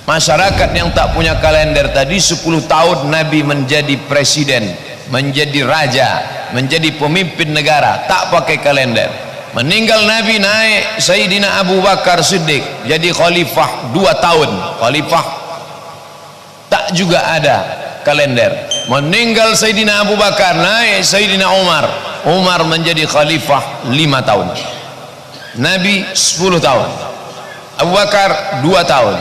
Masyarakat yang tak punya kalender tadi 10 tahun Nabi menjadi presiden, menjadi raja, menjadi pemimpin negara, tak pakai kalender. Meninggal Nabi, naik Sayyidina Abu Bakar Siddiq jadi khalifah 2 tahun. Khalifah tak juga ada kalender. Meninggal Sayyidina Abu Bakar, naik Sayyidina Umar. Umar menjadi khalifah 5 tahun. Nabi 10 tahun. Abu Bakar 2 tahun.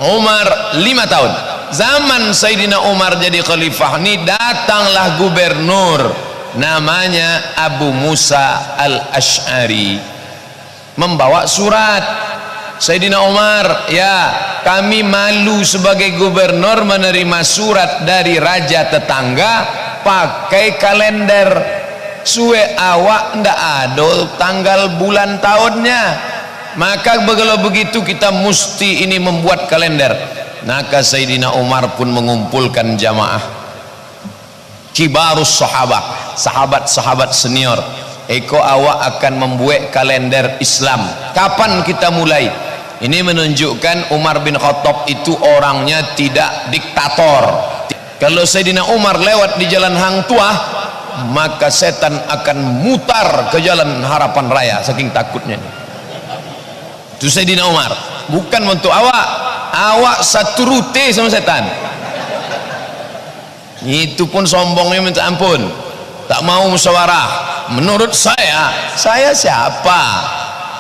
Umar 5 tahun. Zaman Sayyidina Umar jadi khalifah ni, datanglah gubernur namanya Abu Musa al-Ash'ari membawa surat. Sayyidina Umar, ya kami malu sebagai gubernur menerima surat dari raja tetangga pakai kalender. Suwe awak ndak ada tanggal bulan tahunnya. Maka kalau begitu kita mesti ini membuat kalender. Maka Sayyidina Umar pun mengumpulkan jamaah kibarus sahabat, sahabat-sahabat senior. Eko awak akan membuat kalender Islam. Kapan kita mulai? Ini menunjukkan Umar bin Khattab itu orangnya tidak diktator. Kalau Sayyidina Umar lewat di jalan Hang Tuah, maka setan akan mutar ke jalan Harapan Raya saking takutnya. Itu Sayyidina Umar. Bukan untuk awak satu rute sama setan. Itu pun sombongnya minta ampun, tak mau musyawarah. Menurut saya siapa?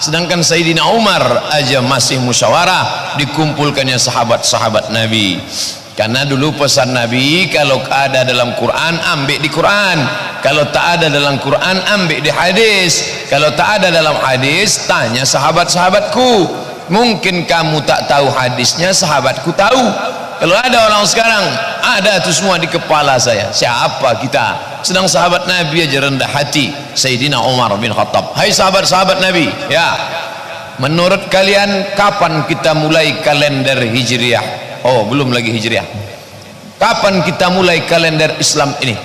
Sedangkan Sayyidina Umar aja masih musyawarah, dikumpulkannya sahabat-sahabat Nabi. Karena dulu pesan Nabi, kalau ada dalam Quran ambil di Quran, kalau tak ada dalam Quran ambil di hadis, kalau tak ada dalam hadis tanya sahabat-sahabatku. Mungkin kamu tak tahu hadisnya, sahabatku tahu. Kalau ada orang sekarang ada itu semua di kepala saya, siapa kita? Sedang sahabat Nabi aja rendah hati. Sayyidina Umar bin Khattab. Hai sahabat-sahabat Nabi, ya, menurut kalian kapan kita mulai kalender Hijriah? Oh, belum lagi Hijriah. Kapan kita mulai kalender Islam ini?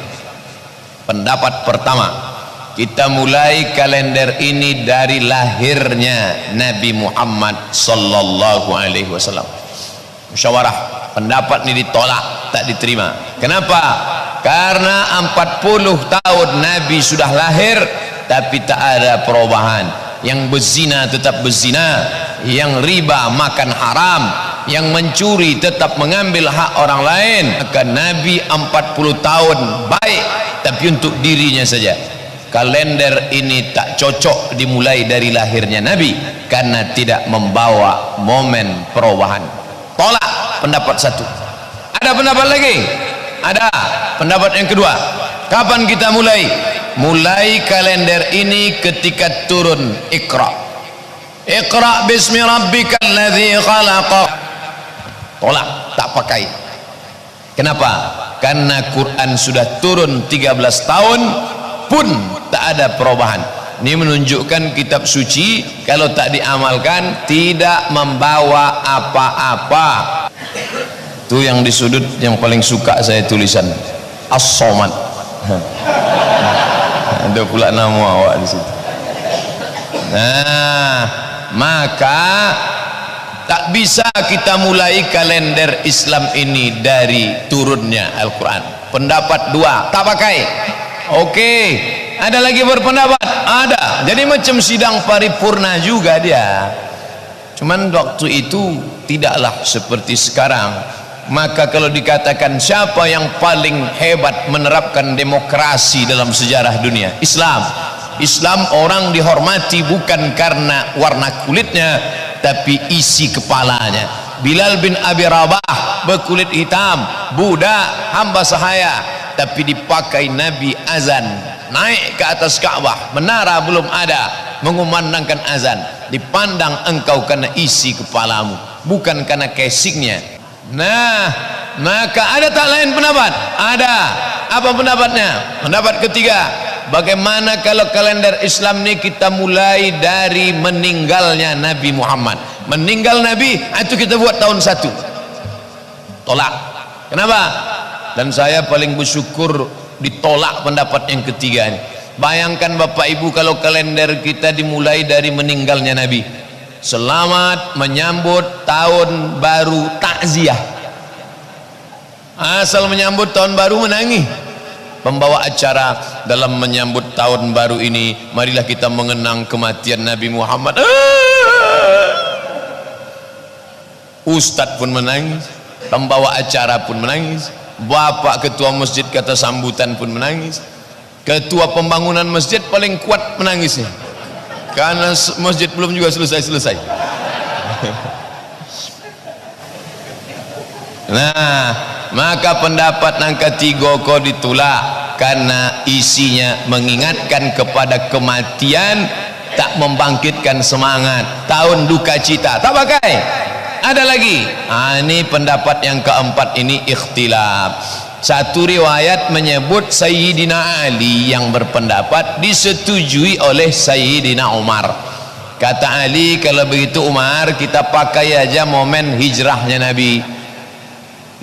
Pendapat pertama, kita mulai kalender ini dari lahirnya Nabi Muhammad sallallahu alaihi wasallam. Musyawarah, pendapat ini ditolak, tak diterima. Kenapa? Karena 40 tahun Nabi sudah lahir tapi tak ada perubahan. Yang berzina tetap berzina, yang riba makan haram, yang mencuri tetap mengambil hak orang lain. Maka Nabi 40 tahun baik tapi untuk dirinya saja. Kalender ini tak cocok dimulai dari lahirnya Nabi karena tidak membawa momen perubahan. Tolak pendapat satu. Ada pendapat lagi? Ada pendapat yang kedua. Kapan kita mulai? Mulai kalender ini ketika turun Iqra. Iqra bismi rabbikal ladzi khalaq. Tolak, tak pakai. Kenapa? Karena Quran sudah turun 13 tahun pun tak ada perubahan. Ini menunjukkan kitab suci kalau tak diamalkan tidak membawa apa-apa. Itu yang di sudut yang paling suka saya tulisan As-Somad. Ada pula nama awak di situ. Nah, maka tak bisa kita mulai kalender Islam ini dari turunnya Al-Quran. Pendapat dua, tak pakai. Oke, ada lagi berpendapat? Ada. Jadi macam sidang paripurna juga dia. Cuman waktu itu tidaklah seperti sekarang. Maka kalau dikatakan siapa yang paling hebat menerapkan demokrasi dalam sejarah dunia? Islam. Islam orang dihormati bukan karena warna kulitnya tapi isi kepalanya. Bilal bin Abi Rabah berkulit hitam, budak hamba sahaya, tapi dipakai Nabi azan, naik ke atas Ka'bah, menara belum ada, mengumandangkan azan. Dipandang engkau karena isi kepalamu, bukan karena casingnya. Nah, maka ada tak lain pendapat? Ada. Apa pendapatnya? Pendapat ketiga, bagaimana kalau kalender Islam ini kita mulai dari meninggalnya Nabi Muhammad? Meninggal Nabi, itu kita buat tahun 1. Tolak. Kenapa? Dan saya paling bersyukur ditolak pendapat yang ketiga ini. Bayangkan Bapak Ibu kalau kalender kita dimulai dari meninggalnya Nabi. selamat menyambut tahun baru, takziah. Asal menyambut tahun baru menangis. Pembawa acara dalam menyambut tahun baru ini, marilah kita mengenang kematian Nabi Muhammad. Ustadz pun menangis, pembawa acara pun menangis, bapak ketua masjid kata sambutan pun menangis, ketua pembangunan masjid paling kuat menangisnya karena masjid belum juga selesai. Nah, maka pendapat yang ketiga kau ditolak karena isinya mengingatkan kepada kematian, tak membangkitkan semangat, tahun duka cita, tak pakai. Ada lagi. Ini pendapat yang keempat, ini ikhtilaf. Satu riwayat menyebut Sayyidina Ali yang berpendapat disetujui oleh Sayyidina Umar. Kata Ali, kalau begitu Umar, kita pakai aja momen hijrahnya Nabi.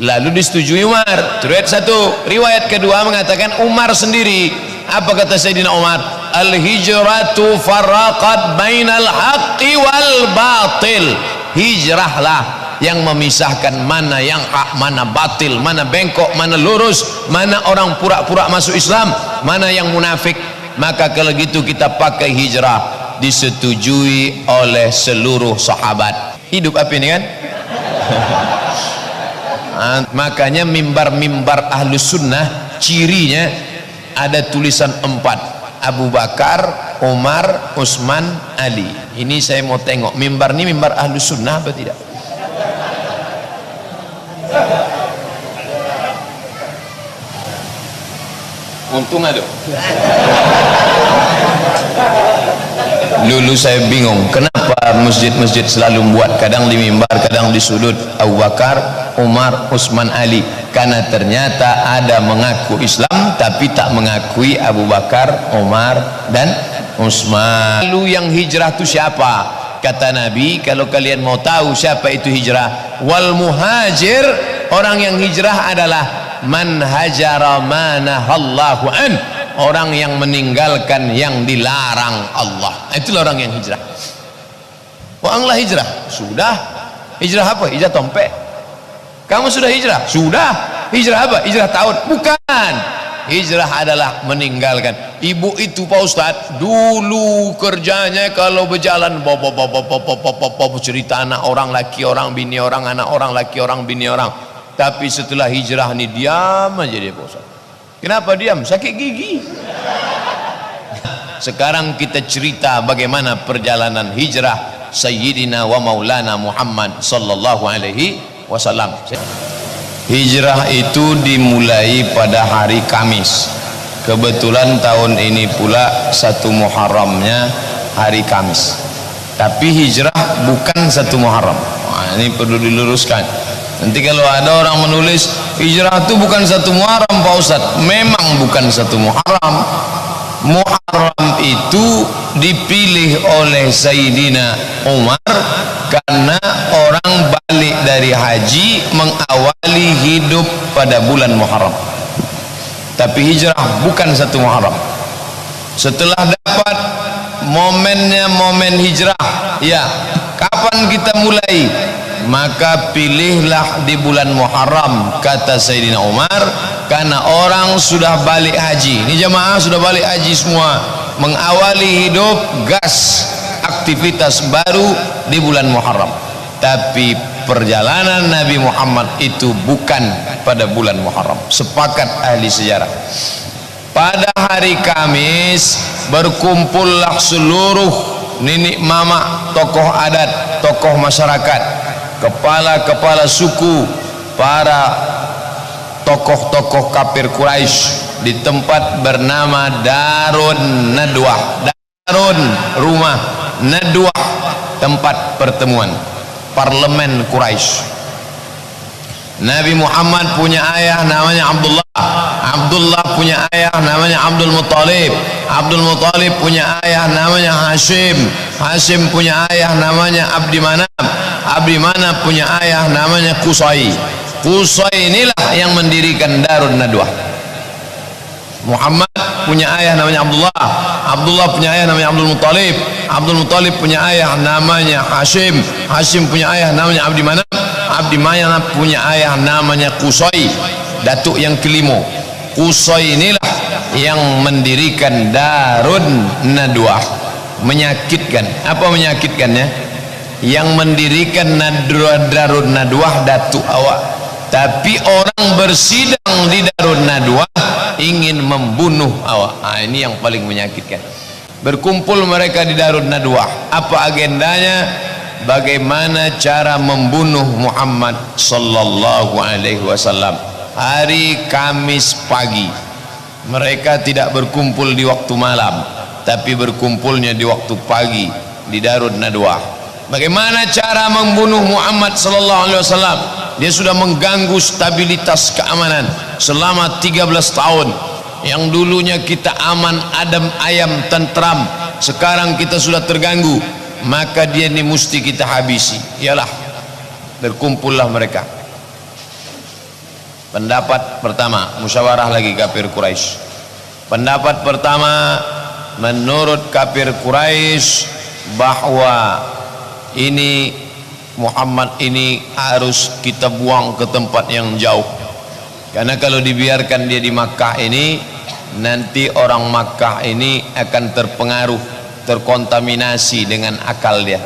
Lalu disetujui Umar. Riwayat satu. Riwayat kedua mengatakan Umar sendiri. Apa kata Sayyidina Umar? Al-hijratu farraqat bainal haqqi wal batil. Hijrahlah yang memisahkan mana yang hak, mana batil, mana bengkok, mana lurus, mana orang pura-pura masuk Islam, mana yang munafik. Maka kalau gitu kita pakai hijrah. Disetujui oleh seluruh sahabat. Hidup apa ini kan? Makanya mimbar-mimbar ahlus sunnah cirinya ada tulisan 4: Abu Bakar, Umar, Utsman, Ali. Ini saya mau tengok mimbar ini mimbar ahlus sunnah apa tidak. Untung ada. Dulu saya bingung kenapa masjid-masjid selalu buat kadang di mimbar, kadang di sudut Abu Bakar, Umar, Utsman, Ali. Karena ternyata ada mengaku Islam tapi tak mengakui Abu Bakar, Umar dan Utsman. Lalu yang hijrah itu siapa? Kata Nabi, kalau kalian mau tahu siapa itu hijrah, wal muhajir, orang yang hijrah adalah man hajara manahallahu an, orang yang meninggalkan yang dilarang Allah. Itulah orang yang hijrah. Oranglah hijrah. Sudah. Hijrah apa? Hijrah tompek. Kamu sudah hijrah? Sudah. Hijrah apa? Hijrah tahun? Bukan. Hijrah adalah meninggalkan. Ibu itu Pak Ustadz dulu kerjanya kalau berjalan cerita anak orang, laki orang, bini orang, anak orang, laki orang, bini orang. Tapi setelah hijrah ini diam aja dia Pak Ustadz. Kenapa diam? Sakit gigi. Sekarang kita cerita bagaimana perjalanan hijrah Sayyidina wa Maulana Muhammad sallallahu alaihi wasallam. Hijrah itu dimulai pada hari Kamis. Kebetulan tahun ini pula 1 Muharramnya hari Kamis. Tapi hijrah bukan 1 Muharram. Nah, ini perlu diluruskan. Nanti kalau ada orang menulis hijrah itu bukan 1 Muharram Pak Ustadz, memang bukan 1 Muharram. Muharram itu dipilih oleh Sayyidina Umar karena orang balik dari haji mengawali hidup pada bulan Muharram. Tapi hijrah bukan 1 Muharram. Setelah dapat momennya momen hijrah, ya kapan kita mulai? Maka pilihlah di bulan Muharram, kata Sayyidina Umar, karena orang sudah balik haji. Ini jamaah sudah balik haji semua, mengawali hidup gas aktivitas baru di bulan Muharram. Tapi perjalanan Nabi Muhammad itu bukan pada bulan Muharram. Sepakat ahli sejarah. Pada hari Kamis berkumpullah seluruh nenek mama, tokoh adat, tokoh masyarakat, kepala-kepala suku, para tokoh-tokoh kafir Quraisy di tempat bernama Darun Nadwah. Darun rumah, Nadwah tempat pertemuan, parlemen Quraisy. Nabi Muhammad punya ayah namanya Abdullah. Abdullah punya ayah namanya Abdul Muttalib. Abdul Muttalib punya ayah namanya Hashim. Hashim punya ayah namanya Abdi Manaf. Abdi Manaf punya ayah namanya Qusay. Qusay inilah yang mendirikan Darun Nadwah. Muhammad punya ayah namanya Abdullah. Abdullah punya ayah namanya Abdul Muttalib. Abdul Muthalib punya ayah namanya Hashim, Hashim punya ayah namanya Abdi Manaf, Abdi Manaf punya ayah namanya Qusay, datuk yang kelima. Qusay inilah yang mendirikan Darun Nadwah. Menyakitkan, apa menyakitkannya? Yang mendirikan Darun Nadwah datuk awak, tapi orang bersidang di Darun Nadwah ingin membunuh awak. Ini yang paling menyakitkan. Berkumpul mereka di Darun Nadwah, apa agendanya? Bagaimana cara membunuh Muhammad sallallahu alaihi wasallam. Hari Kamis pagi mereka tidak berkumpul di waktu malam, tapi berkumpulnya di waktu pagi di Darun Nadwah. Bagaimana cara membunuh Muhammad sallallahu alaihi wasallam? Dia sudah mengganggu stabilitas keamanan selama 13 tahun. Yang dulunya kita aman, adem, ayam, tentram, sekarang kita sudah terganggu. Maka dia ini mesti kita habisi. Ialah berkumpullah mereka. Pendapat pertama, musyawarah lagi kafir Quraisy. Pendapat pertama, menurut kafir Quraisy bahwa ini Muhammad ini harus kita buang ke tempat yang jauh, karena kalau dibiarkan dia di Makkah ini, nanti orang Makkah ini akan terpengaruh, terkontaminasi dengan akal dia.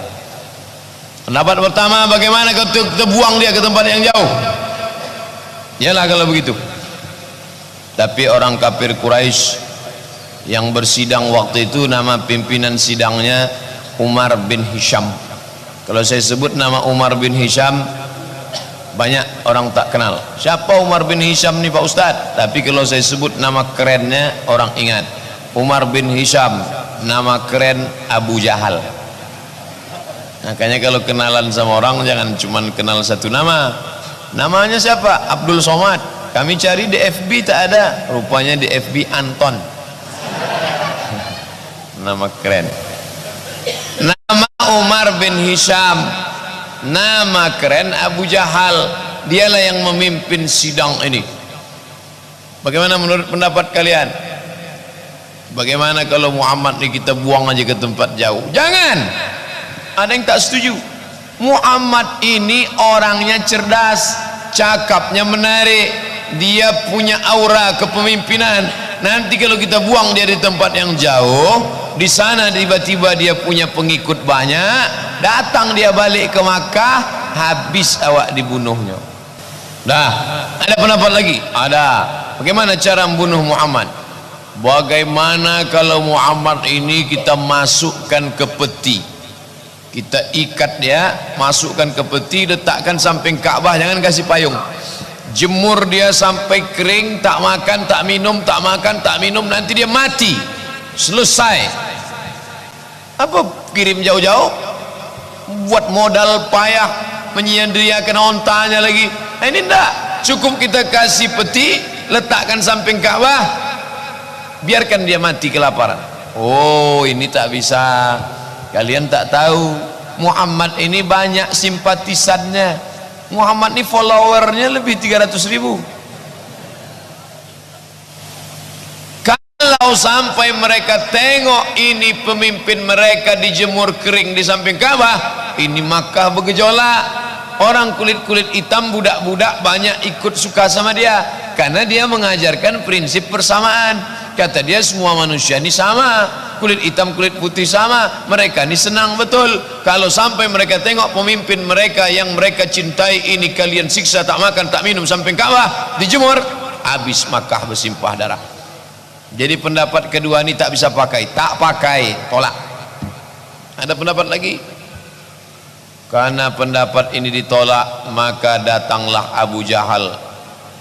Pendapat pertama, bagaimana kalau kita buang dia ke tempat yang jauh? Yalah kalau begitu. Tapi orang kafir Quraisy yang bersidang waktu itu, nama pimpinan sidangnya Umar bin Hisham. Kalau saya sebut nama Umar bin Hisham, banyak orang tak kenal. Siapa Umar bin Hisham ni Pak Ustadz? Tapi kalau saya sebut nama kerennya, orang ingat. Umar bin Hisham, nama keren Abu Jahal. Makanya kalau kenalan sama orang, jangan cuma kenal satu nama. Namanya siapa? Abdul Somad. Kami cari di FB tak ada, rupanya di FB Anton. Nama keren. Nama Umar bin Hisham, nama keren Abu Jahal. Dialah yang memimpin sidang ini. Bagaimana menurut pendapat kalian? Bagaimana kalau Muhammad ini kita buang aja ke tempat jauh? Jangan. Ada yang tak setuju. Muhammad ini orangnya cerdas, cakapnya menarik, dia punya aura kepemimpinan. Nanti kalau kita buang dia di tempat yang jauh, di sana tiba-tiba dia punya pengikut banyak, datang dia balik ke Makkah, habis awak dibunuhnya. Dah, ada pendapat lagi? Ada. Bagaimana cara membunuh Muhammad? Bagaimana kalau Muhammad ini kita masukkan ke peti, kita ikat dia, masukkan ke peti, letakkan samping Ka'bah, jangan kasih payung, jemur dia sampai kering, tak makan, tak minum, tak makan, tak minum, nanti dia mati. Selesai. Apa kirim jauh-jauh, buat modal payah, menyediakan ontanya lagi. Ini enggak, cukup kita kasih peti, letakkan samping Ka'bah, biarkan dia mati kelaparan. Oh, ini tak bisa. Kalian tak tahu, Muhammad ini banyak simpatisannya. Muhammad ini followernya lebih 300.000. Kalau sampai mereka tengok ini pemimpin mereka dijemur kering di samping Ka'bah, ini Makkah bergejolak. Orang kulit-kulit hitam, budak-budak banyak ikut suka sama dia, karena dia mengajarkan prinsip persamaan. Kata dia semua manusia ini sama, kulit hitam kulit putih sama. Mereka ini senang betul kalau sampai mereka tengok pemimpin mereka yang mereka cintai ini kalian siksa, tak makan tak minum samping Ka'bah, dijemur, habis Makkah bersimpah darah. Jadi pendapat kedua ini tak bisa pakai, tak pakai, tolak. Ada pendapat lagi? Karena pendapat ini ditolak, maka datanglah Abu Jahal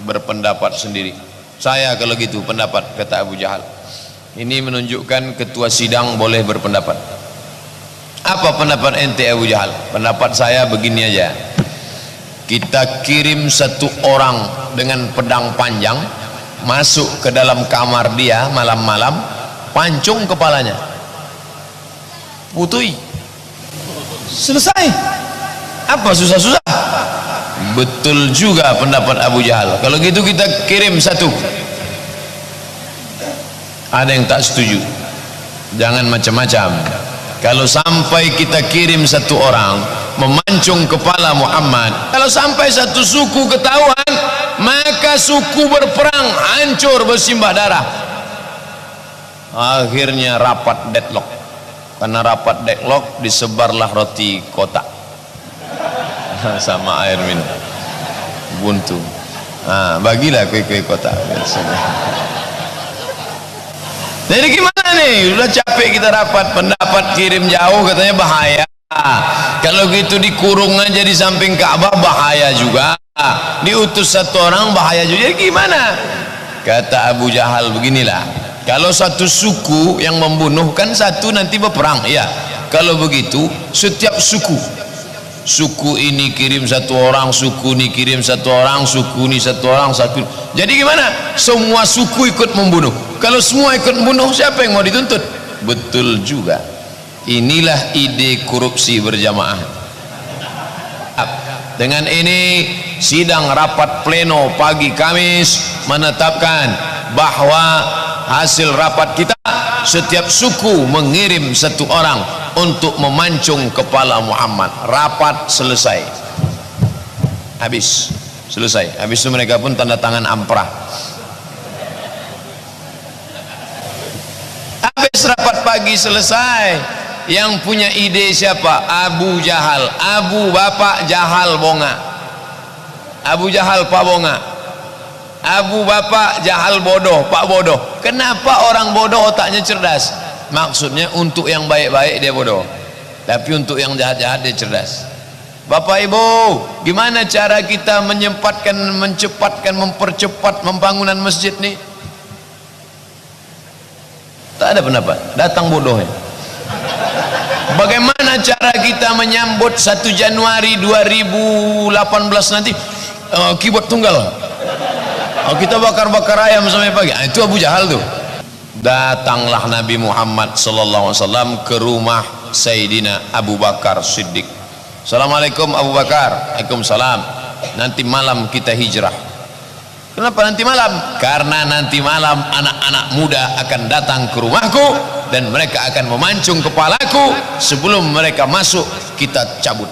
berpendapat sendiri. Saya kalau gitu pendapat, kata Abu Jahal. Ini menunjukkan ketua sidang boleh berpendapat. Apa pendapat ente Abu Jahal? Pendapat saya begini aja. Kita kirim satu orang dengan pedang panjang masuk ke dalam kamar dia malam-malam, pancung kepalanya, putui, selesai. Apa susah-susah? Betul juga pendapat Abu Jahal. Kalau gitu kita kirim satu. Ada yang tak setuju, jangan macam-macam. kalau sampai kita kirim satu orang memancung kepala Muhammad, kalau sampai satu suku ketahuan, maka suku berperang, hancur, bersimbah darah. Akhirnya rapat deadlock. Karena rapat deadlock, disebarlah roti kotak sama air minum buntu. Bagilah kue-kue kotak. Jadi gimana nih? Udah capek kita rapat, pendapat kirim jauh katanya bahaya. Kalau gitu dikurung aja di samping Ka'bah bahaya juga. Diutus satu orang bahaya juga. Jadi gimana? Kata Abu Jahal beginilah. Kalau satu suku yang membunuh kan satu nanti berperang. Ya. Kalau begitu setiap suku ini kirim satu orang, suku ini kirim satu orang, suku ini satu orang, satu. Jadi gimana? Semua suku ikut membunuh. Kalau semua ikut membunuh, siapa yang mau dituntut? Betul juga. Inilah ide korupsi berjamaah. Dengan ini sidang rapat pleno pagi Kamis menetapkan bahwa hasil rapat kita, setiap suku mengirim satu orang untuk memancung kepala Muhammad. Rapat selesai, habis, selesai. Habis itu mereka pun tanda tangan amprah. Habis rapat pagi selesai. Yang punya ide siapa? Abu Jahal. Abu bapak Jahal bonga. Abu Jahal pak bonga. Abu bapak Jahal bodoh, pak bodoh. Kenapa orang bodoh otaknya cerdas? Maksudnya untuk yang baik-baik dia bodoh, tapi untuk yang jahat-jahat dia cerdas. Bapak ibu, gimana cara kita mencepatkan, mempercepat pembangunan masjid nih? Tak ada pendapat, datang bodohnya. Bagaimana cara kita menyambut 1 Januari 2018 nanti? Keyboard tunggal. Kita bakar-bakar ayam sampai pagi. Itu Abu Jahal tuh. Datanglah Nabi Muhammad sallallahu alaihi wasallam ke rumah Sayyidina Abu Bakar Siddiq. Assalamualaikum Abu Bakar. Waalaikumsalam. Nanti malam kita hijrah. Kenapa nanti malam? Karena nanti malam anak-anak muda akan datang ke rumahku dan mereka akan memancung kepalaku. Sebelum mereka masuk, kita cabut.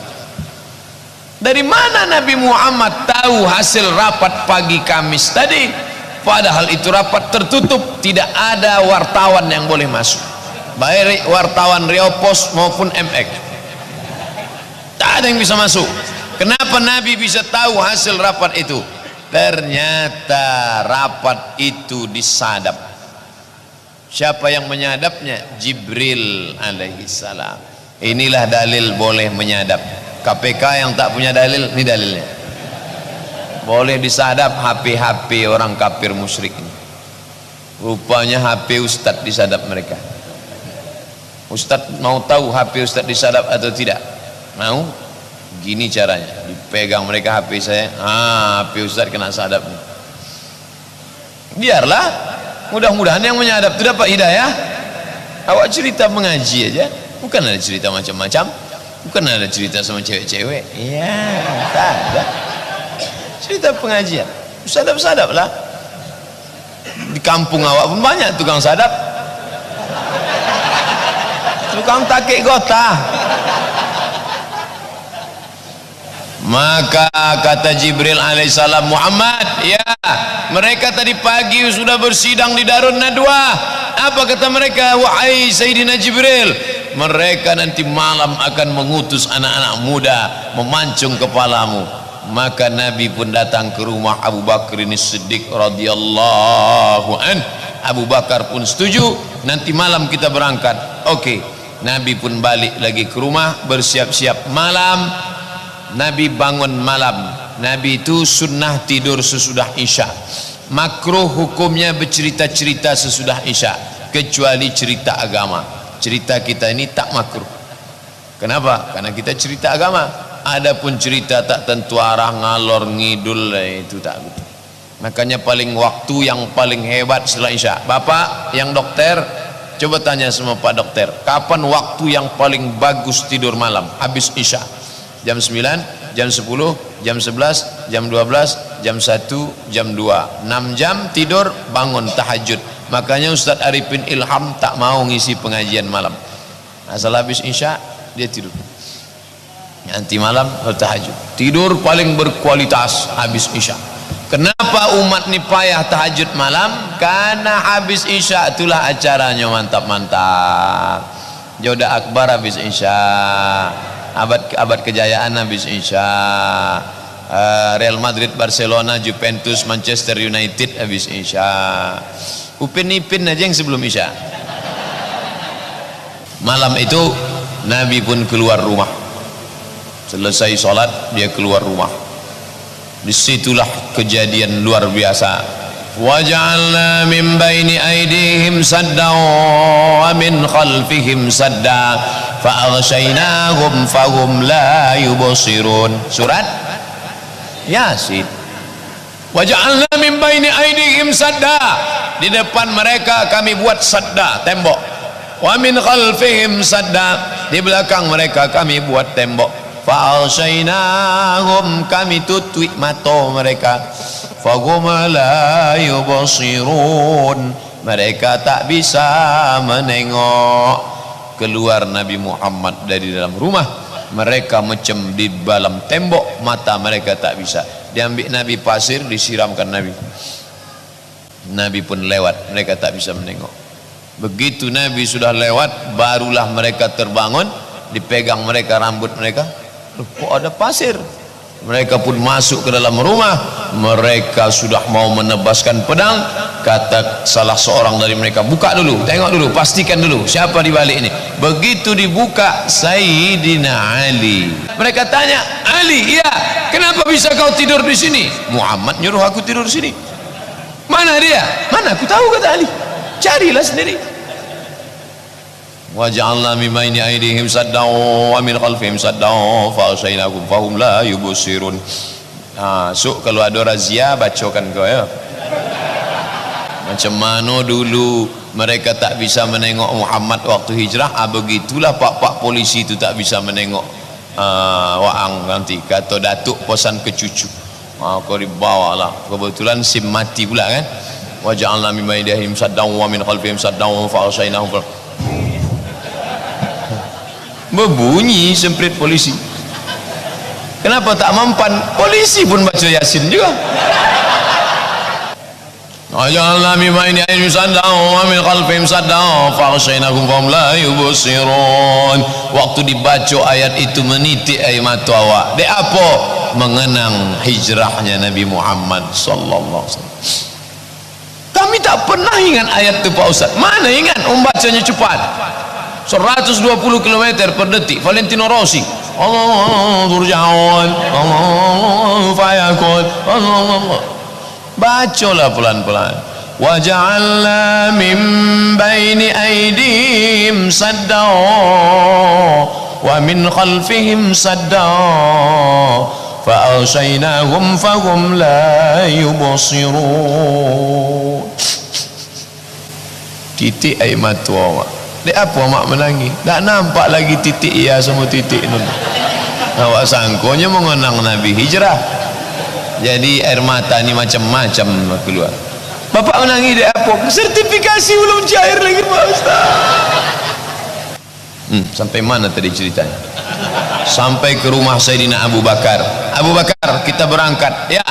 Dari mana Nabi Muhammad tahu hasil rapat pagi Kamis tadi? Padahal itu rapat tertutup, tidak ada wartawan yang boleh masuk, baik wartawan Riau Pos maupun MX. Tak ada yang bisa masuk. Kenapa Nabi bisa tahu hasil rapat itu? Ternyata rapat itu disadap. Siapa yang menyadapnya? Jibril alaihi salam. Inilah dalil boleh menyadap. KPK yang tak punya dalil, ini dalilnya. Boleh disadap HP-HP orang kafir musyrik ini. Rupanya HP Ustadz disadap mereka. Ustadz mau tahu HP Ustadz disadap atau tidak? Mau? Gini caranya, dipegang mereka HP saya. HP Ustadz kena sadap. Biarlah, mudah-mudahan yang menyadap itu dapat hidayah. Awak cerita mengaji aja, bukan ada cerita macam-macam, bukan ada cerita sama cewek-cewek. Iya, tak ada. Cerita pengajian, sadap-sadap lah. Di kampung awak pun banyak tukang sadap, tukang takik gotah. Maka kata Jibril alaihissalam, Muhammad, ya, mereka tadi pagi sudah bersidang di Darun Nadwa. Apa kata mereka? Wahai Sayyidina Jibril, mereka nanti malam akan mengutus anak-anak muda memancung kepalamu. Maka Nabi pun datang ke rumah Abu Bakar ini Siddiq radhiyallahu an. Abu Bakar pun setuju, nanti malam kita berangkat. Oke. Nabi pun balik lagi ke rumah, bersiap-siap malam. Nabi bangun malam. Nabi itu sunnah tidur sesudah Isya. Makruh hukumnya bercerita-cerita sesudah Isya, kecuali cerita agama. Cerita kita ini tak makruh. Kenapa? Karena kita cerita agama. Adapun cerita tak tentu arah, ngalor ngidul, itu tak betul. Makanya waktu yang paling hebat setelah Isya. Bapak yang dokter, coba tanya sama Pak dokter, kapan waktu yang paling bagus tidur malam? Habis Isya. Jam 9, jam 10, jam 11, jam 12, jam 1, jam 2. 6 jam tidur, bangun tahajud. Makanya Ustadz Arifin Ilham tak mau ngisi pengajian malam. asal habis isya dia tidur. Nanti malam tahajud, tidur paling berkualitas habis isya. Kenapa umat ni payah tahajud malam? Karena habis isya itulah acaranya mantap-mantap. Joda Akbar habis isya, abad kejayaan habis isya, Real Madrid, Barcelona, Juventus, Manchester United habis isya. Upin Ipin aja yang sebelum isya. Malam itu Nabi pun keluar rumah. Selesai sholat dia keluar rumah. Disitulah kejadian luar biasa. Waja'alna min baini aydihim saddan wa min khalfihim sadda fa'aghshaynahum fahum la yubsirun. Surat Yasin. Waja'alna min baini aydihim sadda, di depan mereka kami buat sadda, tembok. Wa min khalfihim sadda, di belakang mereka kami buat tembok. Fa'aghshaynahum, kami tutup mata mereka. Fahum la yubsirun, mereka tak bisa menengok. Keluar Nabi Muhammad dari dalam rumah, mereka macam di dalam tembok, mata mereka tak bisa. Diambil Nabi pasir, disiramkan Nabi. Nabi pun lewat, mereka tak bisa menengok. Begitu Nabi sudah lewat, barulah mereka terbangun, dipegang mereka rambut mereka. Loh, kok ada pasir? Mereka pun masuk ke dalam rumah. Mereka sudah mau menebaskan pedang. Kata salah seorang dari mereka, buka dulu, tengok dulu, pastikan dulu siapa di balik ini. Begitu dibuka, Sayyidina Ali. Mereka tanya, Ali, iya, kenapa bisa kau tidur di sini? Muhammad nyuruh aku tidur di sini. Mana dia? Mana aku tahu, kata Ali. Carilah sendiri. Waja'alna min baini aydihim saddan wa min khalfihim saddan fa'aghshaynahum fahum la yubsirun. Sok kalau ada razia bacakan kau ya. Macam mana dulu mereka tak bisa menengok Muhammad waktu hijrah, begitulah pak-pak polisi itu tak bisa menengok Waang nanti kata datuk pesan ke cucu. Kau dibawalah, kebetulan SIM mati pula kan. Waja'alna min baini aydihim saddan wa min khalfihim saddan fa'aghshaynahum. Berbunyi semprit polisi. Kenapa tak mempan? Polisi pun baca Yasin juga. Waja'alna min baini aydihim saddan wa min khalfihim saddan fa'aghshaynahum fahum la yubsirun. Waktu dibaca ayat itu menitik air mata awak. Dek apa? Mengenang hijrahnya Nabi Muhammad sallallahu alaihi wasallam. Kami tak pernah ingat ayat itu Pak Ustaz. Mana ingat? Bacanya cepat. 120 km per detik. Valentino Rossi. Allah turja'un, Allah fayakun, Allah. Bacalah pelan-pelan. Waja'alna min baini aydihim sadda wa min khalfihim sadda fa'aghshaynahum fahum la yubsirun. Titik air mata awak. Dek apa mak menangis? Tak nampak lagi titik ia semua titik nun. Awak sangkonya mengenang Nabi hijrah. Jadi air mata ni macam-macam keluar. Bapak menangis dek apa? Sertifikasi belum cair lagi Pak Ustaz. Sampai mana tadi ceritanya? Sampai ke rumah Sayyidina Abu Bakar. Abu Bakar, kita berangkat. Ya,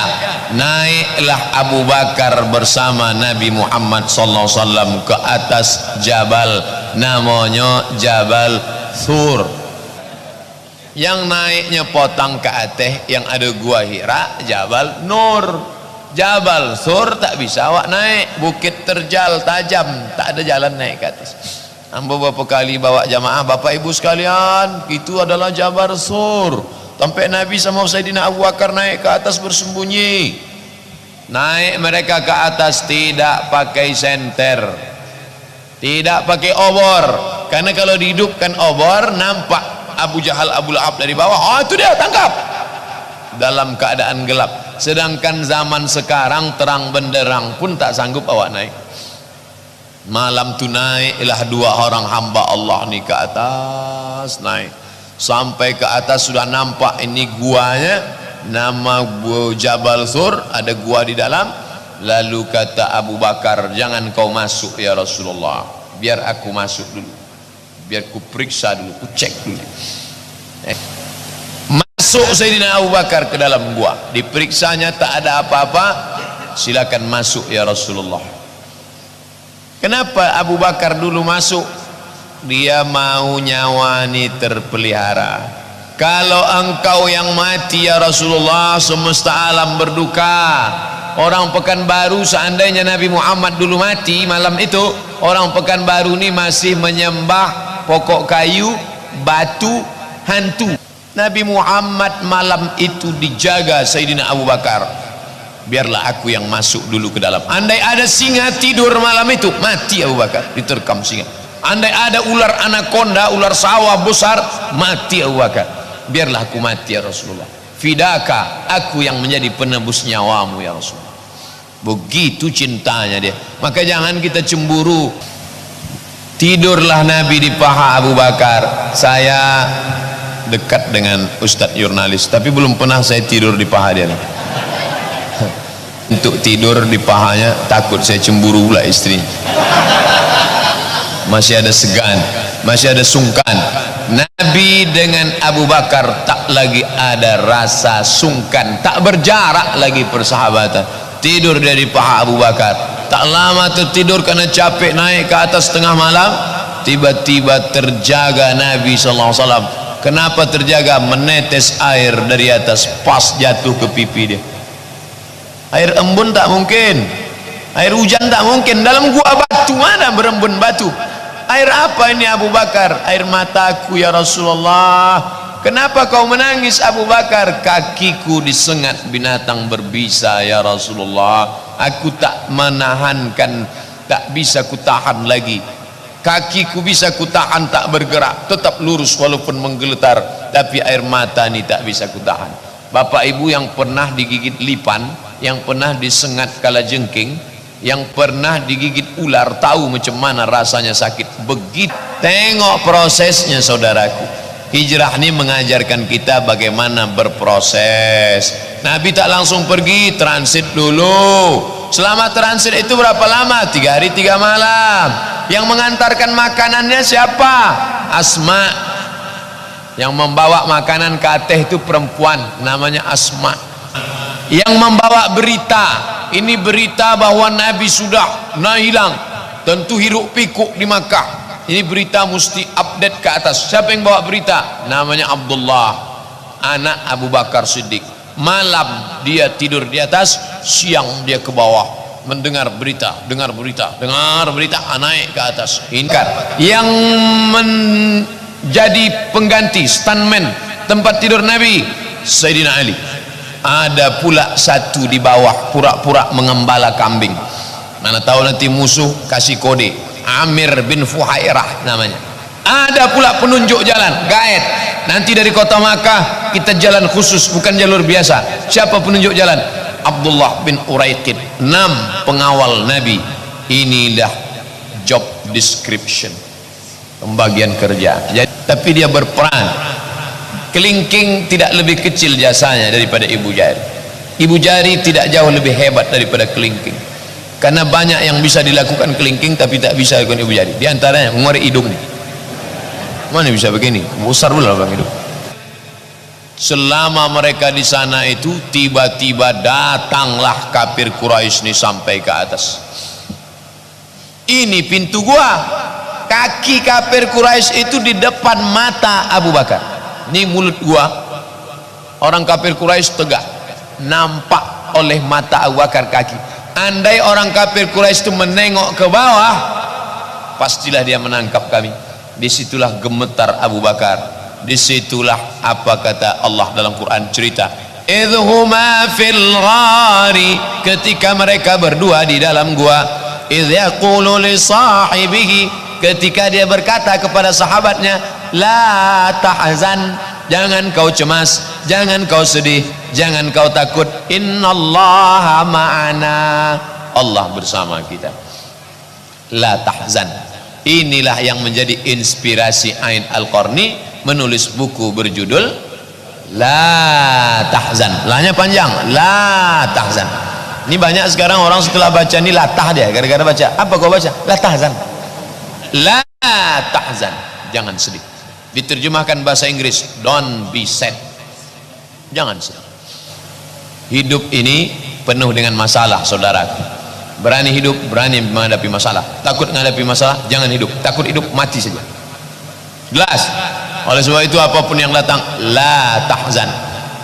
naiklah Abu Bakar bersama Nabi Muhammad sallallahu alaihi wasallam ke atas jabal, namanya Jabal Thur. Yang naiknya potang ke atas yang ada gua Hira, Jabal Nur. Jabal Thur tak bisa awak naik, bukit terjal tajam, tak ada jalan naik ke atas. Hamba beberapa kali bawa jamaah, bapak ibu sekalian, itu adalah Jabal Thur. Sampai Nabi sama Sayyidina Abu Bakar naik ke atas bersembunyi. Naik mereka ke atas tidak pakai senter, tidak pakai obor, karena kalau dihidupkan obor nampak Abu Jahal, Abu Lahab dari bawah. Itu dia, tangkap. Dalam keadaan gelap. Sedangkan zaman sekarang terang benderang pun tak sanggup awak naik. Malam tu naiklah dua orang hamba Allah ni ke atas, naik sampai ke atas sudah nampak ini guanya, nama gua Jabal Thur, ada gua di dalam. Lalu kata Abu Bakar, jangan kau masuk ya Rasulullah, biar aku masuk dulu. biar ku periksa dulu, ku cek dulu. Masuk Sayyidina Abu Bakar ke dalam gua, diperiksanya tak ada apa-apa, silakan masuk ya Rasulullah. Kenapa Abu Bakar dulu masuk? Dia mau nyawa ini terpelihara. Kalau engkau yang mati ya Rasulullah, semesta alam berduka. Orang Pekanbaru, seandainya Nabi Muhammad dulu mati malam itu, orang Pekanbaru ini masih menyembah pokok kayu, batu, hantu. Nabi Muhammad malam itu dijaga Sayyidina Abu Bakar. Biarlah aku yang masuk dulu ke dalam. Andai ada singa tidur malam itu, mati Abu Bakar, diterkam singa. Andai ada ular anaconda, ular sawah besar, mati Abu Bakar. Biarlah aku mati ya Rasulullah. Fidaka, aku yang menjadi penebus nyawamu ya Rasulullah. Begitu cintanya dia. Maka jangan kita cemburu. Tidurlah Nabi di paha Abu Bakar. Saya dekat dengan Ustadz jurnalis, tapi belum pernah saya tidur di paha dia. Untuk tidur di pahanya takut saya cemburu pula istrinya. Masih ada segan, masih ada sungkan. Nabi dengan Abu Bakar tak lagi ada rasa sungkan, tak berjarak lagi persahabatan. Tidur dia di paha Abu Bakar. Tak lama tertidur karena capek naik ke atas tengah malam. Tiba-tiba terjaga Nabi SAW. Kenapa terjaga? Menetes air dari atas, pas jatuh ke pipi dia. Air embun tak mungkin, air hujan tak mungkin. Dalam gua batu mana berembun batu? Air apa ini Abu Bakar? Air mataku ya Rasulullah. Kenapa kau menangis Abu Bakar? Kakiku disengat binatang berbisa ya Rasulullah. Aku tak menahankan, tak bisa kutahan lagi. Kakiku bisa kutahan, tak bergerak, tetap lurus walaupun menggeletar, tapi air mata ini tak bisa kutahan. Bapak ibu yang pernah digigit lipan, yang pernah disengat kalajengking, yang pernah digigit ular, tahu macam mana rasanya sakit. Begitu tengok prosesnya saudaraku. Hijrah ini mengajarkan kita bagaimana berproses. Nabi tak langsung pergi, transit dulu. Selama transit itu berapa lama? 3 hari 3 malam. Yang mengantarkan makanannya siapa? Asma. Yang membawa makanan ke Ateh itu perempuan, namanya Asma. Yang membawa berita, ini berita bahwa Nabi sudah hilang, tentu hiruk pikuk di Makkah. Ini berita mesti update ke atas. Siapa yang bawa berita? Namanya Abdullah, anak Abu Bakar Siddiq. Malam dia tidur di atas, siang dia ke bawah mendengar berita, dengar berita, naik ke atas. Ingkar yang menjadi pengganti stuntman tempat tidur Nabi, Sayyidina Ali. Ada pula satu di bawah pura-pura mengembala kambing. Mana tahu nanti musuh kasih kode, Amir bin Fuhairah namanya. Ada pula penunjuk jalan, guide. Nanti dari kota Makkah kita jalan khusus, bukan jalur biasa. Siapa penunjuk jalan? Abdullah bin Uraiqid. 6 pengawal Nabi. Inilah job description, pembagian kerja. Jadi, tapi dia berperan. Kelingking tidak lebih kecil jasanya daripada ibu jari. Ibu jari tidak jauh lebih hebat daripada kelingking, karena banyak yang bisa dilakukan kelingking tapi tak bisa dilakukan ibu jari. Di antaranya mengorek hidung. Mana bisa begini? Besar pula bang hidung. Selama mereka di sana itu, tiba-tiba datanglah kafir Quraisy ini sampai ke atas. Ini pintu gua. Kaki kafir Quraisy itu di depan mata Abu Bakar. Ini mulut gua. Orang kafir Quraisy tegak, nampak oleh mata Abu Bakar kaki. Andai orang kafir Quraisy itu menengok ke bawah, pastilah dia menangkap kami. Disitulah gemetar Abu Bakar. Disitulah apa kata Allah dalam Quran cerita, idhuma fil ghari, ketika mereka berdua di dalam gua, idh yaqulu li sahibihi, ketika dia berkata kepada sahabatnya, la tahzan, jangan kau cemas, jangan kau sedih, jangan kau takut, innallaha ma'ana, Allah bersama kita. La tahzan. Inilah yang menjadi inspirasi Ain Al-Qarni menulis buku berjudul La Tahzan. La-nya panjang, La Tahzan. Ini banyak sekarang orang setelah baca ini latah dia, gara-gara baca apa kau baca? La Tahzan. La Tahzan. jangan sedih. Diterjemahkan bahasa Inggris, don't be sad, jangan sedih. Hidup ini penuh dengan masalah, saudara. Berani hidup, berani menghadapi masalah. Takut menghadapi masalah, jangan hidup. Takut hidup, mati saja. Jelas. Oleh sebab itu apapun yang datang, la tahzan,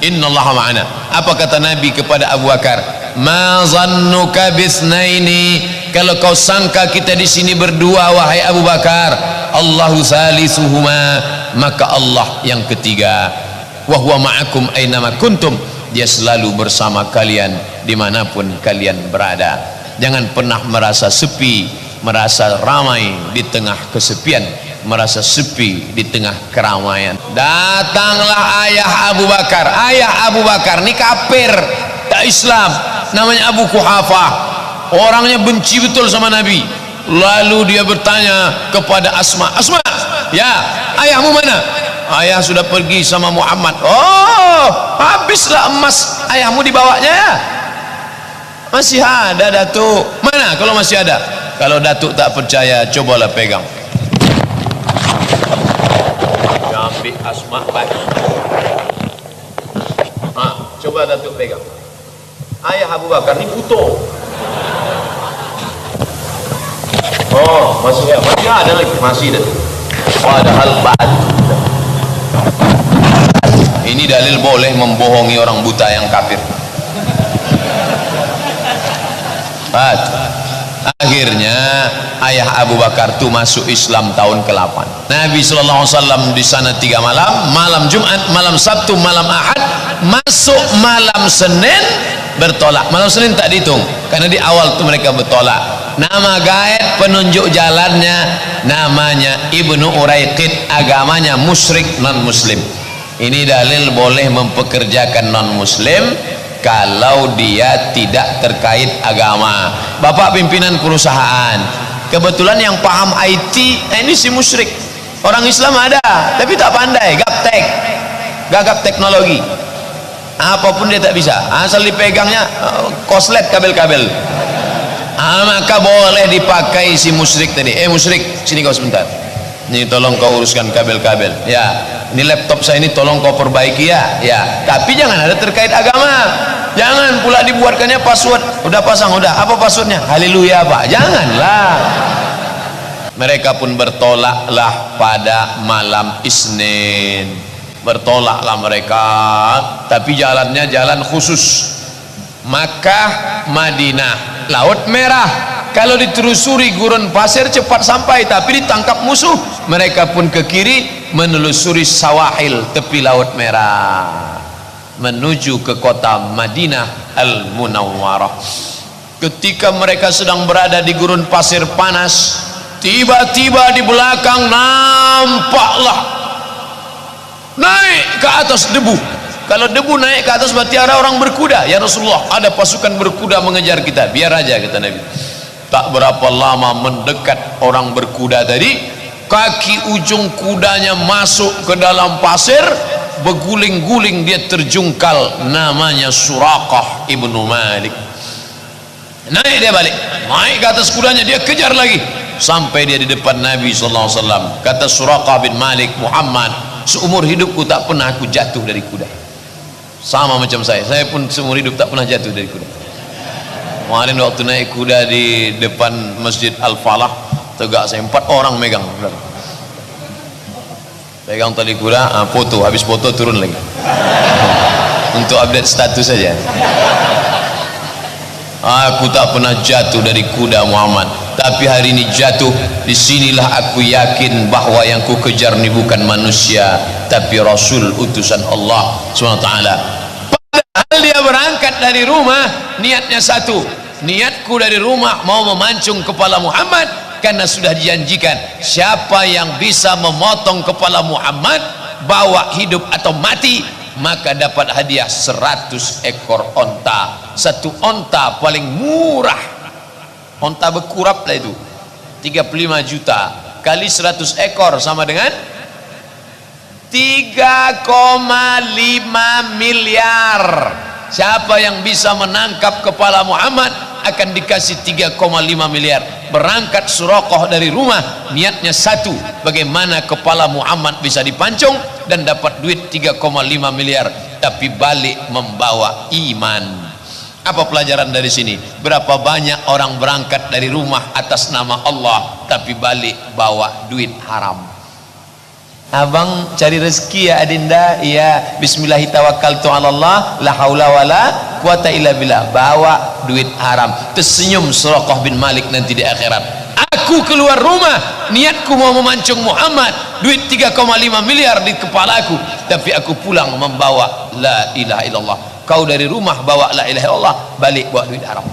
innallaha ma'ana. Apa kata Nabi kepada Abu Bakar? Ma zannuka bisnaini, kalau kau sangka kita di sini berdua wahai Abu Bakar, Allahu salisuhuma, maka Allah yang ketiga. Wa huwa ma'akum ainama kuntum, dia selalu bersama kalian dimanapun kalian berada. Jangan pernah merasa sepi, merasa ramai di tengah kesepian, merasa sepi di tengah keramaian. Datanglah ayah Abu Bakar. Ayah Abu Bakar ini kafir, tak Islam, namanya Abu Quhafah. Orangnya benci betul sama Nabi. Lalu dia bertanya kepada Asma, Asma, ya ayahmu mana? Ayah sudah pergi sama Muhammad. Oh, habislah emas ayahmu dibawanya ya? Masih ada Datuk. Mana kalau masih ada? Kalau Datuk tak percaya, cobalah pegang. Ambil Asma bagi. Coba Datuk pegang. Ayah Abu Bakar ni butuh. Oh, masih ada lagi, masih Datuk. Padahal batu. Ini dalil boleh membohongi orang buta yang kafir. Akhirnya ayah Abu Bakar itu masuk Islam tahun ke-8. Nabi SAW di sana 3 malam, malam Jumat, malam Sabtu, malam Ahad, masuk malam Senin bertolak. Malam Senin tak dihitung karena di awal itu mereka bertolak. Nama gaib penunjuk jalannya namanya Ibnu Uraiqid, agamanya musyrik non muslim. Ini dalil boleh mempekerjakan non muslim kalau dia tidak terkait agama. Bapak pimpinan perusahaan, kebetulan yang paham IT ini si musyrik. Orang Islam ada tapi tak pandai, gaptek, gagap teknologi, apapun dia tak bisa, asal dipegangnya koslet kabel-kabel. Maka boleh dipakai si musyrik tadi. Musyrik, sini kau sebentar, ini tolong kau uruskan kabel-kabel ya, ini laptop saya ini tolong kau perbaiki ya, tapi jangan ada terkait agama. Jangan pula dibuatkannya password, udah pasang, udah apa passwordnya, haleluya Pak, janganlah. Mereka pun bertolaklah pada malam Isnin, bertolaklah mereka, tapi jalannya jalan khusus, Makkah Madinah, Laut Merah. Kalau ditelusuri gurun pasir cepat sampai, tapi ditangkap musuh. Mereka pun ke kiri menelusuri Sawahil, tepi Laut Merah, menuju ke kota Madinah Al-Munawwarah. Ketika mereka sedang berada di gurun pasir panas, tiba-tiba di belakang nampaklah naik ke atas debu. Kalau debu naik ke atas berarti ada orang berkuda. Ya Rasulullah, ada pasukan berkuda mengejar kita. Biar aja, kata Nabi. Tak berapa lama mendekat orang berkuda tadi, kaki ujung kudanya masuk ke dalam pasir, berguling-guling, dia terjungkal. Namanya Suraqah ibnu Malik. Naik dia balik, naik ke atas kudanya, dia kejar lagi sampai dia di depan Nabi SAW. Kata Suraqah bin Malik, Muhammad, seumur hidupku tak pernah aku jatuh dari kuda. Sama macam saya pun seumur hidup tak pernah jatuh dari kuda. Kemarin waktu naik kuda di depan Masjid Al-Falah, tegak saya 4 orang megang, pegang tali kuda, foto, habis foto turun lagi untuk update status saja. Aku tak pernah jatuh dari kuda Muhammad, tapi hari ini jatuh. Disinilah aku yakin bahwa yang ku kejar ini bukan manusia, tapi Rasul utusan Allah SWT. Padahal dia berangkat dari rumah, niatnya satu, niatku dari rumah mau memancung kepala Muhammad, karena sudah dijanjikan siapa yang bisa memotong kepala Muhammad, bawa hidup atau mati, maka dapat hadiah 100 ekor onta. Satu onta paling murah, onta bekurap lah itu, 35 juta kali 100 ekor sama dengan 3,5 miliar. Siapa yang bisa menangkap kepala Muhammad, akan dikasih 3,5 miliar. Berangkat Suraqah dari rumah, niatnya satu, bagaimana kepala Muhammad bisa dipancung dan dapat duit 3,5 miliar, tapi balik membawa iman. Apa pelajaran dari sini? Berapa banyak orang berangkat dari rumah atas nama Allah, tapi balik bawa duit haram. Abang cari rezeki ya Adinda, iya, bismillahirrahmanirrahim, la haula wala quwata illa billah, bawa duit haram. Tersenyum Suraqah bin Malik nanti di akhirat. Aku keluar rumah, niatku mau memancung Muhammad, duit 3,5 miliar di kepalaku, tapi aku pulang membawa la ilaha illallah. Kau dari rumah bawa la ilaha illallah, balik bawa duit haram.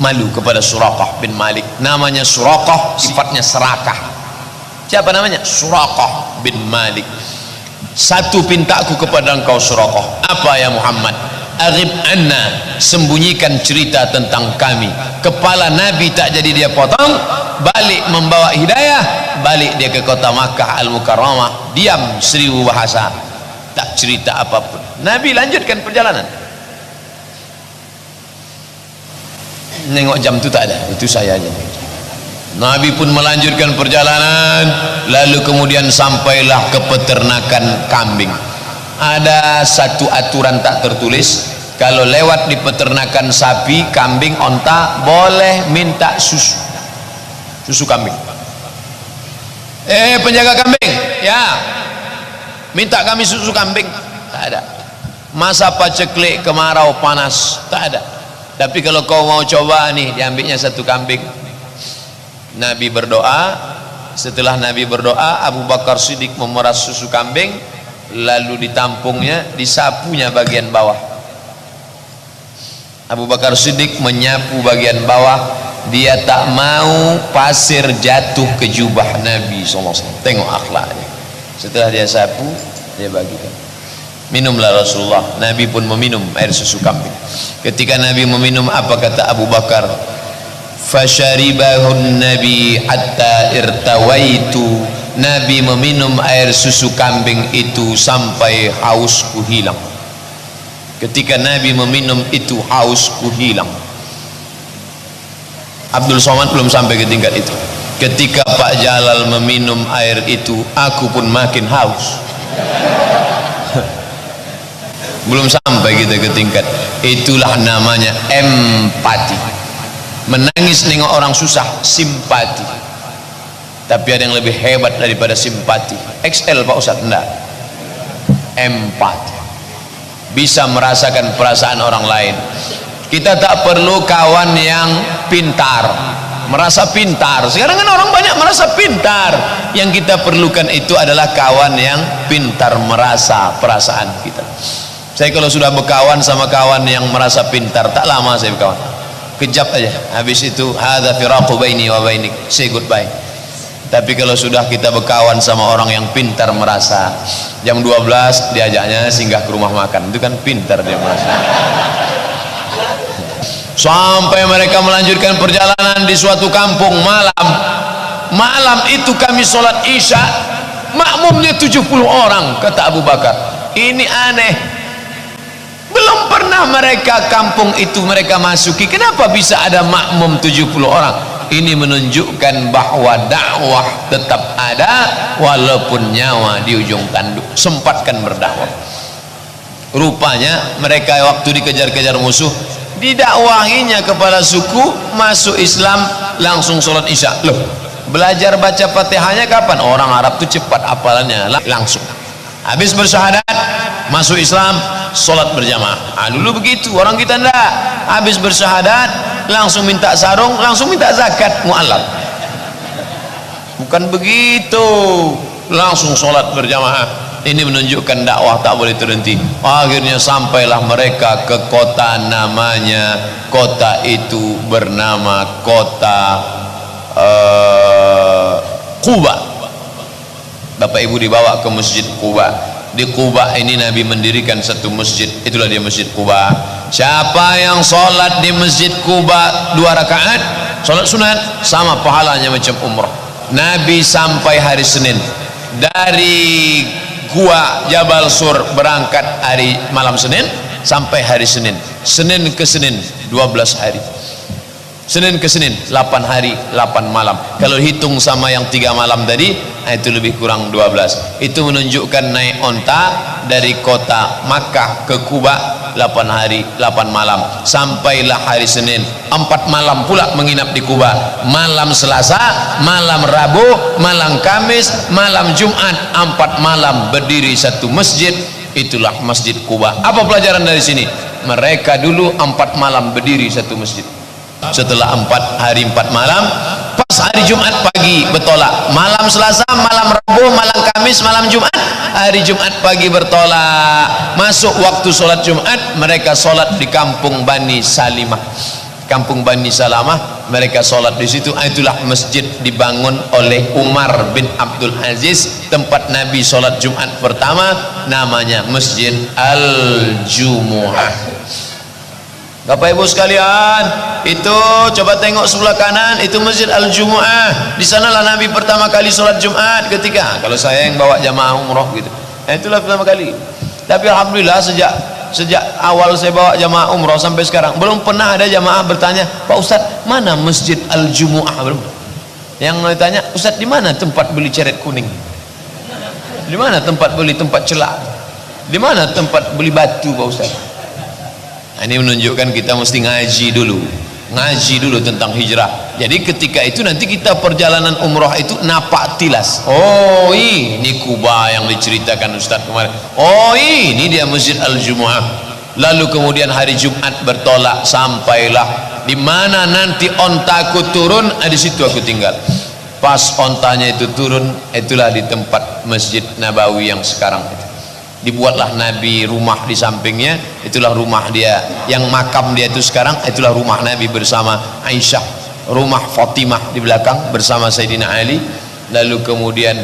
Malu kepada Suraqah bin Malik. Namanya Suraqah, sifatnya serakah. Siapa namanya? Suraqah bin Malik. Satu pintaku kepada engkau Suraqah. Apa ya Muhammad? Aghib anna, sembunyikan cerita tentang kami. Kepala Nabi tak jadi dia potong, balik membawa hidayah, balik dia ke kota Makkah Al-Mukarramah, diam 1000 bahasa, tak cerita apapun. Nabi lanjutkan perjalanan. Nengok jam tu tak ada, itu saya aja. Nabi pun melanjutkan perjalanan, lalu kemudian sampailah ke peternakan kambing. Ada satu aturan tak tertulis, kalau lewat di peternakan sapi, kambing, onta, boleh minta susu kambing. Penjaga kambing, ya, minta kami susu kambing. Tak ada. Masa paceklik, kemarau, panas, tak ada. Tapi kalau kau mau coba nih, diambilnya satu kambing. Nabi berdoa. Setelah Nabi berdoa, Abu Bakar Siddiq memeras susu kambing, lalu ditampungnya, disapunya bagian bawah. Abu Bakar Siddiq menyapu bagian bawah. Dia tak mau pasir jatuh ke jubah Nabi SAW. Tengok akhlaknya. Setelah dia sapu, dia bagikan. Minumlah Rasulullah. Nabi pun meminum air susu kambing. Ketika Nabi meminum, apa kata Abu Bakar? Fasharibahun Nabi hatta irtawaitu. Nabi meminum air susu kambing itu sampai hausku hilang. Ketika Nabi meminum itu, hausku hilang. Abdul Somad belum sampai ke tingkat itu. Ketika Pak Jalal meminum air itu, aku pun makin haus. Belum sampai kita ke tingkat. Itulah namanya empati. Menangis nengok orang susah, simpati. Tapi ada yang lebih hebat daripada simpati. XL Pak Ustadz, enggak. Empati. Bisa merasakan perasaan orang lain. Kita tak perlu kawan yang pintar, merasa pintar. Sekarang kan orang banyak merasa pintar. Yang kita perlukan itu adalah kawan yang pintar merasa perasaan kita. Saya kalau sudah berkawan sama kawan yang merasa pintar, tak lama saya berkawan. Kejap aja, habis itu hadza firaqu baini wa bainik, say goodbye. Tapi kalau sudah kita berkawan sama orang yang pintar merasa, jam 12 diajaknya singgah ke rumah makan, itu kan pintar dia merasa. Sampai mereka melanjutkan perjalanan di suatu kampung malam. Malam itu kami sholat isya, makmumnya 70 orang, kata Abu Bakar. Ini aneh. Belum pernah mereka kampung itu mereka masuki, kenapa bisa ada makmum 70 orang? Ini menunjukkan bahwa dakwah tetap ada walaupun nyawa di ujung tanduk. Sempatkan berdakwah. Rupanya mereka waktu dikejar-kejar musuh, didakwahinya kepala suku, masuk Islam, langsung sholat isya. Loh, belajar baca Fatihahnya kapan? Orang Arab itu cepat hafalannya, langsung. Habis bersyahadat, masuk Islam, sholat berjamaah. Dulu begitu, orang kita enggak. Habis bersyahadat, langsung minta sarung, langsung minta zakat, mu'allaf. Bukan begitu, langsung sholat berjamaah. Ini menunjukkan dakwah tak boleh terhenti. Akhirnya sampailah mereka ke kota, namanya kota itu bernama kota Quba. Bapak Ibu dibawa ke masjid Quba. Di Quba ini Nabi mendirikan satu masjid, itulah dia masjid Quba. Siapa yang sholat di masjid Quba 2 rakaat sholat sunat, sama pahalanya macam umrah. Nabi sampai hari Senin dari Gua Jabal Sur, berangkat hari malam Senin, sampai hari Senin. Senin ke Senin 12 hari. Senin ke Senin 8 hari 8 malam. Kalau hitung sama yang 3 malam tadi, itu lebih kurang 12. Itu menunjukkan naik onta dari kota Makkah ke Kuba 8 hari 8 malam. Sampailah hari Senin 4 malam pula menginap di Kuba. Malam Selasa, malam Rabu, malam Kamis, malam Jumat, 4 malam berdiri satu masjid. Itulah Masjid Kuba. Apa pelajaran dari sini? Mereka dulu 4 malam berdiri satu masjid. Setelah 4 hari 4 malam, pas hari Jumat pagi bertolak. Malam Selasa, malam Rabu, malam Kamis, malam Jumat, hari Jumat pagi bertolak. Masuk waktu sholat Jumat, mereka sholat di kampung Bani Salimah. Kampung Bani Salamah, mereka sholat di situ. Itulah masjid dibangun oleh Umar bin Abdul Aziz, tempat Nabi sholat Jumat pertama, namanya Masjid Al-Jumu'ah. Bapak Ibu sekalian, itu coba tengok sebelah kanan, itu Masjid Al-Jumu'ah. Di sanalah Nabi pertama kali sholat Jumat ketika, kalau saya yang bawa jamaah umroh gitu. Itulah pertama kali. Tapi alhamdulillah sejak awal saya bawa jamaah umroh sampai sekarang belum pernah ada jamaah bertanya, Pak Ustadz, mana Masjid Al-Jumu'ah? Belum. Yang ditanya, Ustadz, di mana tempat beli ceret kuning? Di mana tempat beli tempat celak? Di mana tempat beli batu, Pak Ustadz? Ini menunjukkan kita mesti ngaji dulu tentang hijrah. Jadi ketika itu nanti kita perjalanan umrah itu napak tilas. Oh, ini Kuba yang diceritakan Ustaz kemarin. Oh, ini dia Masjid Al-Jumu'ah. Lalu kemudian hari Jumat bertolak, sampailah di mana nanti ontaku turun, di situ aku tinggal. Pas ontanya itu turun, itulah di tempat Masjid Nabawi yang sekarang itu. Dibuatlah Nabi rumah di sampingnya, itulah rumah dia. Yang makam dia itu sekarang, itulah rumah Nabi bersama Aisyah. Rumah Fatimah di belakang bersama Sayyidina Ali. Lalu kemudian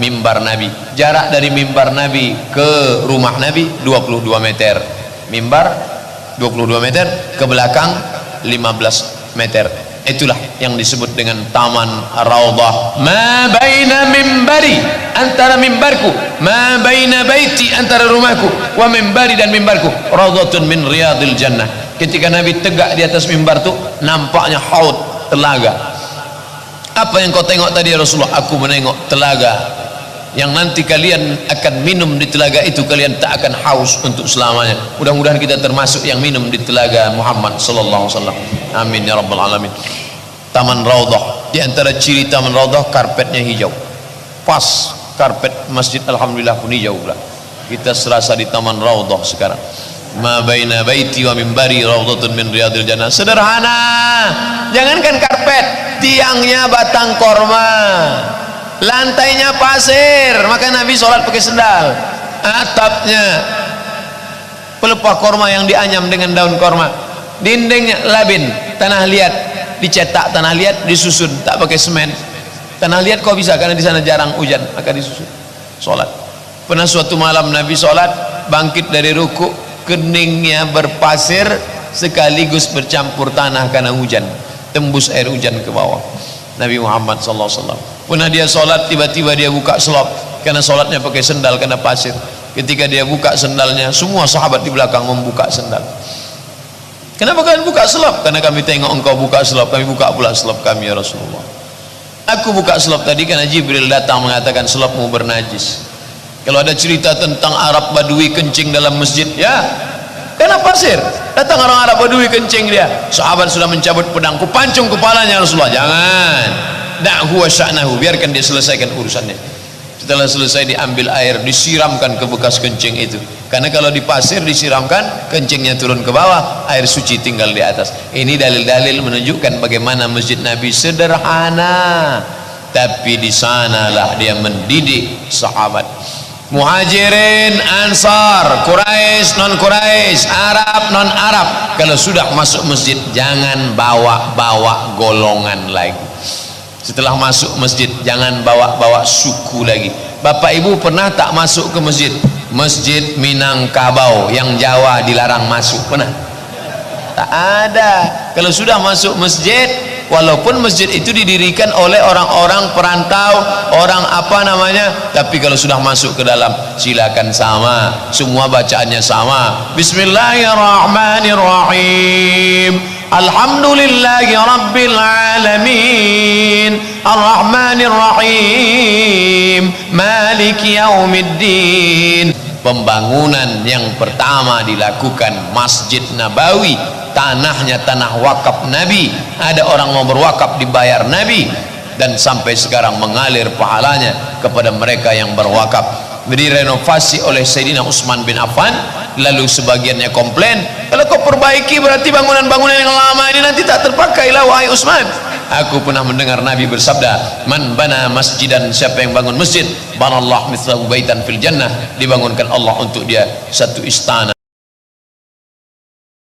mimbar Nabi. Jarak dari mimbar Nabi ke rumah Nabi 22 meter. Mimbar 22 meter, ke belakang 15 meter. Itulah yang disebut dengan Taman Raudhah. Ma baina mimbari, antara mimbarku, ma baina baiti, antara rumahku, wa mimbari, dan mimbarku, raudhatun min riyadil jannah. Ketika Nabi tegak di atas mimbar tu, nampaknya haud, telaga. Apa yang kau tengok tadi ya Rasulullah? Aku menengok telaga yang nanti kalian akan minum di telaga itu, kalian tak akan haus untuk selamanya. Mudah-mudahan kita termasuk yang minum di telaga Muhammad sallallahu alaihi wasallam. Amin ya rabbal alamin. Taman Raudhah, di antara ciri Taman Raudhah, karpetnya hijau. Pas karpet masjid alhamdulillah pun hijau pula. Kita serasa di Taman Raudhah sekarang. Ma baina baiti wa mimbari raudhatun min riyadil jannah. Sederhana. Jangankan karpet, tiangnya batang korma, lantainya pasir, maka Nabi sholat pakai sendal. Atapnya pelepah korma yang dianyam dengan daun korma. Dindingnya labin, tanah liat, dicetak tanah liat, disusun, tak pakai semen. Tanah liat kok bisa, karena di sana jarang hujan, maka disusun. Sholat. Pernah suatu malam Nabi sholat, bangkit dari ruku, keningnya berpasir sekaligus bercampur tanah karena hujan, tembus air hujan ke bawah. Nabi Muhammad SAW. Pernah dia sholat, tiba-tiba dia buka selop, karena sholatnya pakai sendal karena pasir. Ketika dia buka sendalnya, semua sahabat di belakang membuka sendal. Kenapa kalian buka selop? Karena kami tengok engkau buka selop, kami buka pula selop kami ya Rasulullah. Aku buka selop tadi karena Jibril datang mengatakan selopmu bernajis. Kalau ada cerita tentang Arab Badui kencing dalam masjid, ya karena pasir. Datang orang Arab Badui kencing dia, sahabat sudah mencabut pedangku, pancung kepalanya Rasulullah. Jangan, da'hu wa sya'nahu, biarkan dia selesaikan urusannya. Setelah selesai diambil air, disiramkan ke bekas kencing itu. Karena kalau di pasir disiramkan, kencingnya turun ke bawah, air suci tinggal di atas. Ini dalil-dalil menunjukkan bagaimana masjid Nabi sederhana, tapi di sanalah dia mendidik sahabat. Muhajirin, Ansar, Quraisy, non Quraisy, Arab, non Arab, kalau sudah masuk masjid jangan bawa-bawa golongan lagi. Setelah masuk masjid jangan bawa-bawa suku lagi. Bapak Ibu pernah tak masuk ke masjid? Masjid Minangkabau yang Jawa dilarang masuk, pernah? Tak ada. Kalau sudah masuk masjid walaupun masjid itu didirikan oleh orang-orang perantau, orang apa namanya, tapi kalau sudah masuk ke dalam silakan sama, semua bacaannya sama. Bismillahirrahmanirrahim, alhamdulillahi rabbil alamin, arrahmanirrahim, maliki yaumiddin. Pembangunan yang pertama dilakukan Masjid Nabawi, tanahnya tanah wakaf Nabi, ada orang mau berwakaf dibayar Nabi, dan sampai sekarang mengalir pahalanya kepada mereka yang berwakaf. Direnovasi oleh Sayyidina Utsman bin Affan, lalu sebagiannya komplain, kalau kau perbaiki berarti bangunan-bangunan yang lama ini nanti tak terpakai lah wahai Utsman. Aku pernah mendengar Nabi bersabda, man bana masjidan, siapa yang bangun masjid, banallahu mithlahu baitan fil jannah, dibangunkan Allah untuk dia satu istana